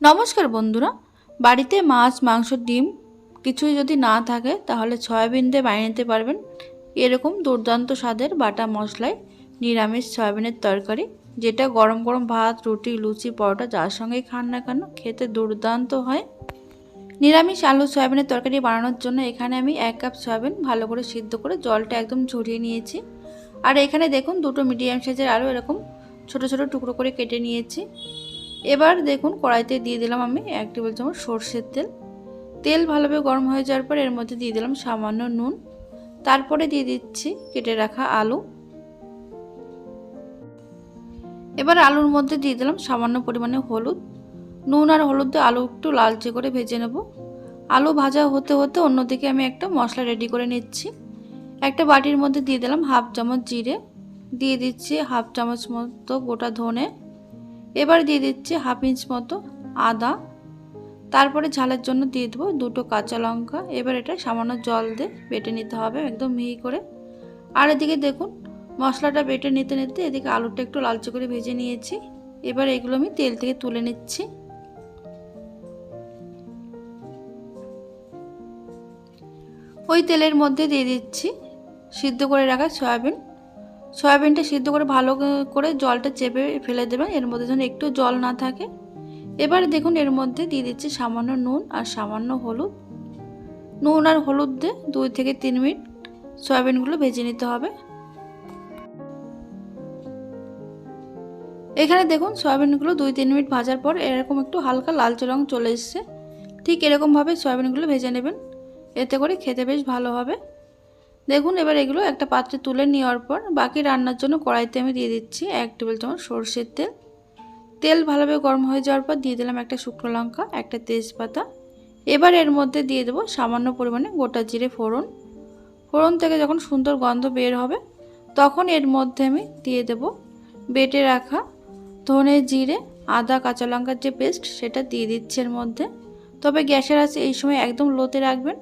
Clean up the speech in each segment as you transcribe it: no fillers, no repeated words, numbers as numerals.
নমস্কার বন্ধুরা, বাড়িতে মাছ, মাংস, ডিম কিছুই যদি না থাকে তাহলে সয়াবিন দিয়ে বানিয়ে নিতে পারবেন এরকম দুর্দান্ত স্বাদের বাটা মশলায় নিরামিষ সয়াবিনের তরকারি, যেটা গরম গরম ভাত, রুটি, লুচি, পরোটা যার সঙ্গেই খান না কেন খেতে দুর্দান্ত হয়। নিরামিষ আলু সয়াবিনের তরকারি বানানোর জন্য এখানে আমি 1 কাপ সয়াবিন ভালো করে সিদ্ধ করে জলটা একদম ঝরিয়ে নিয়েছি। আর এখানে দেখুন দুটো মিডিয়াম সাইজের আলু এরকম ছোট ছোট টুকরো করে কেটে নিয়েছি। এবার দেখুন কড়াইতে দিয়ে দিলাম আমি 1 টেবিল চামচ সরষের তেল। তেল ভালোভাবে গরম হয়ে যাওয়ার পর এর মধ্যে দিয়ে দিলাম সামান্য নুন, তারপরে দিয়ে দিচ্ছি কেটে রাখা আলু। এবার আলুর মধ্যে দিয়ে দিলাম সামান্য পরিমাণে হলুদ। নুন আর হলুদ দিয়ে আলু একটু লালচে করে ভেজে নেব। আলু ভাজা হতে হতে অন্যদিকে আমি একটা মশলা রেডি করে নিচ্ছি। একটা বাটির মধ্যে দিয়ে দিলাম হাফ চামচ জিরে, দিয়ে দিচ্ছি হাফ চামচ মতো গোটা ধনে, এবার দিয়ে দিচ্ছি হাফ ইঞ্চ মতো আদা, তারপরে ঝালের জন্য দিয়ে দেবো 2টো কাঁচা লঙ্কা। এবার এটা সামান্য জল দিয়ে বেটে নিতে হবে একদম মিহি করে। আর এদিকে দেখুন মশলাটা বেটে নিতে নিতে এদিকে আলুটা একটু লালচে করে ভেজে নিয়েছি। এবার এগুলো আমি তেল থেকে তুলে নিচ্ছি। ওই তেলের মধ্যে দিয়ে দিচ্ছি সিদ্ধ করে রাখা সয়াবিন। সয়াবিনটা সিদ্ধ করে ভালো করে জলটা চেপে ফেলে দেবেন, এর মধ্যে যেন একটু জল না থাকে। এবার দেখুন এর মধ্যে দিয়ে দিচ্ছি সামান্য নুন আর সামান্য হলুদ। নুন আর হলুদ দিয়ে 2 থেকে 3 মিনিট সয়াবিনগুলো ভেজে নিতে হবে। এখানে দেখুন সয়াবিনগুলো 2-3 মিনিট ভাজার পর এরকম একটু হালকা লালচে রং চলে এসেছে। ঠিক এরকমভাবে সয়াবিনগুলো ভেজে নেবেন, এতে করে খেতে বেশ ভালো হবে। দেখুন এবার এগুলো একটা পাত্রে তুলে নেওয়ার পর বাকি রান্নার জন্য কড়াইতে আমি দিয়ে দিচ্ছি 1 টেবিল চামচ সরষের তেল। তেল ভালোভাবে গরম হয়ে যাওয়ার পর দিয়ে দিলাম একটা শুকনো লঙ্কা, একটা তেজপাতা। এবার এর মধ্যে দিয়ে দেবো সামান্য পরিমাণে গোটা জিরে ফোড়ন। ফোড়ন থেকে যখন সুন্দর গন্ধ বের হবে তখন এর মধ্যে আমি দিয়ে দেব বেটে রাখা ধনে, জিরে, আদা, কাঁচা লঙ্কার যে পেস্ট সেটা দিয়ে দিচ্ছি এর মধ্যে। তবে গ্যাসের আঁচ এই সময় একদম লোতে রাখবেন।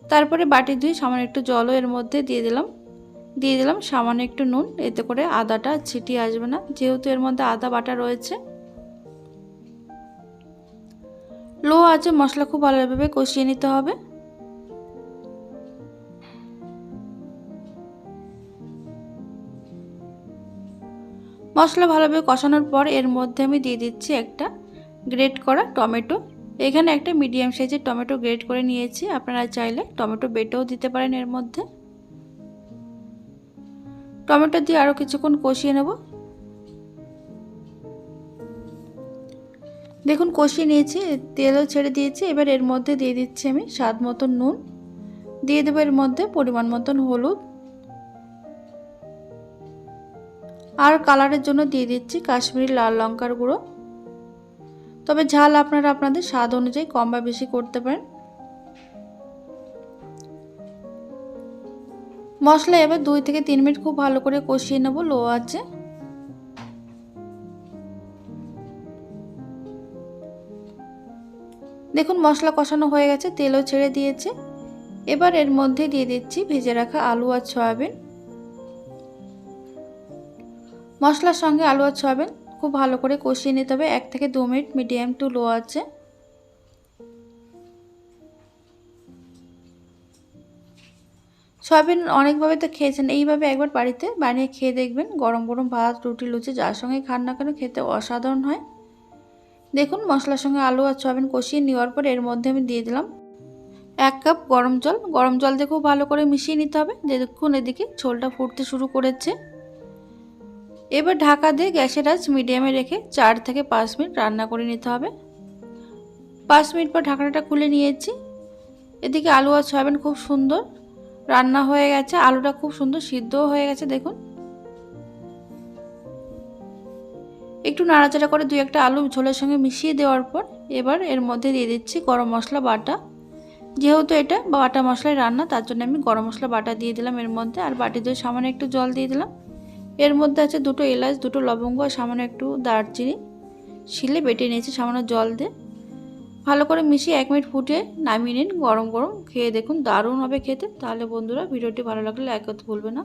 তারপরে বাটি ধুয়ে সামান্য একটু জলও এর মধ্যে দিয়ে দিলাম সামান্য একটু নুন, এতে করে আদাটা ছিটিয়ে আসবে না, যেহেতু এর মধ্যে আদা বাটা রয়েছে। লো আঁচে মশলা খুব ভালোভাবে কষিয়ে নিতে হবে। মশলা ভালোভাবে কষানোর পর এর মধ্যে আমি দিয়ে দিচ্ছি একটা গ্রেট করা টমেটো। এখানে একটা মিডিয়াম সাইজের টমেটো গ্রেট করে নিয়েছি, আপনারা চাইলে টমেটো বেটেও দিতে পারেন এর মধ্যে। টমেটো দিয়ে আরও কিছুক্ষণ কষিয়ে নেব। দেখুন কষিয়ে নিয়েছি, তেলও ছেড়ে দিয়েছি। এবার এর মধ্যে দিয়ে দিচ্ছি আমি স্বাদ মতন নুন, দিয়ে দেবো এর মধ্যে পরিমাণ মতন হলুদ, আর কালারের জন্য দিয়ে দিচ্ছি কাশ্মীরি লাল লঙ্কার গুঁড়ো। তবে ঝাল আপনারা আপনাদের স্বাদ অনুযায়ী কম বা বেশি করতে পারেন। মশলা এবার 2 থেকে 3 মিনিট খুব ভালো করে কষিয়ে নেব লো আঁচে। দেখুন মশলা কষানো হয়ে গেছে, তেলও ছেড়ে দিয়েছে। এবার এর মধ্যে দিয়ে দিচ্ছি ভেজে রাখা আলু আর সয়াবিন। মশলার সঙ্গে আলু আর সয়াবিন খুব ভালো করে কষিয়ে নিতে হবে 1 থেকে 2 মিনিট মিডিয়াম টু লো আঁচে। সয়াবিন অনেকভাবে তো খেয়েছেন, এইভাবে একবার বাড়িতে বানিয়ে খেয়ে দেখবেন। গরম গরম ভাত, রুটি, লুচি যার সঙ্গে খান না কেন খেতে অসাধারণ হয়। দেখুন মশলার সঙ্গে আলু আর সয়াবিন কষিয়ে নেওয়ার পর এর মধ্যে আমি দিয়ে দিলাম 1 কাপ গরম জল। গরম জল দিয়ে খুব ভালো করে মিশিয়ে নিতে হবে। দেখুন এদিকে ঝোলটা ফুটতে শুরু করেছে। এবার ঢাকা দিয়ে গ্যাসের আঁচ মিডিয়ামে রেখে 4 থেকে 5 মিনিট রান্না করে নিতে হবে। 5 মিনিট পর ঢাকনাটা খুলে নিয়েছি। এদিকে আলু আর সয়াবিন খুব সুন্দর রান্না হয়ে গেছে, আলুটা খুব সুন্দর সিদ্ধও হয়ে গেছে। দেখুন একটু নাড়াচাড়া করে 2-1টা আলু ঝোলের সঙ্গে মিশিয়ে দেওয়ার পর এবার এর মধ্যে দিয়ে দিচ্ছি গরম মশলা বাটা। যেহেতু এটা বাটা মশলায় রান্না তার জন্য আমি গরম মশলা বাটা দিয়ে দিলাম এর মধ্যে। আর বাটি ধুয়ে সামান্য একটু জল দিয়ে দিলাম। এর মধ্যে আছে 2টো এলাচ, 2টো লবঙ্গ আর সামান্য একটু দারচিনি শিলে বেটে নিয়েছি সামান্য জল দিয়ে। ভালো করে মিশিয়ে 1 মিনিট ফুটিয়ে নামিয়ে নিন। গরম গরম খেয়ে দেখুন, দারুণ হবে খেতে। তাহলে বন্ধুরা ভিডিওটি ভালো লাগলে লাইক করতে ভুলবেন না।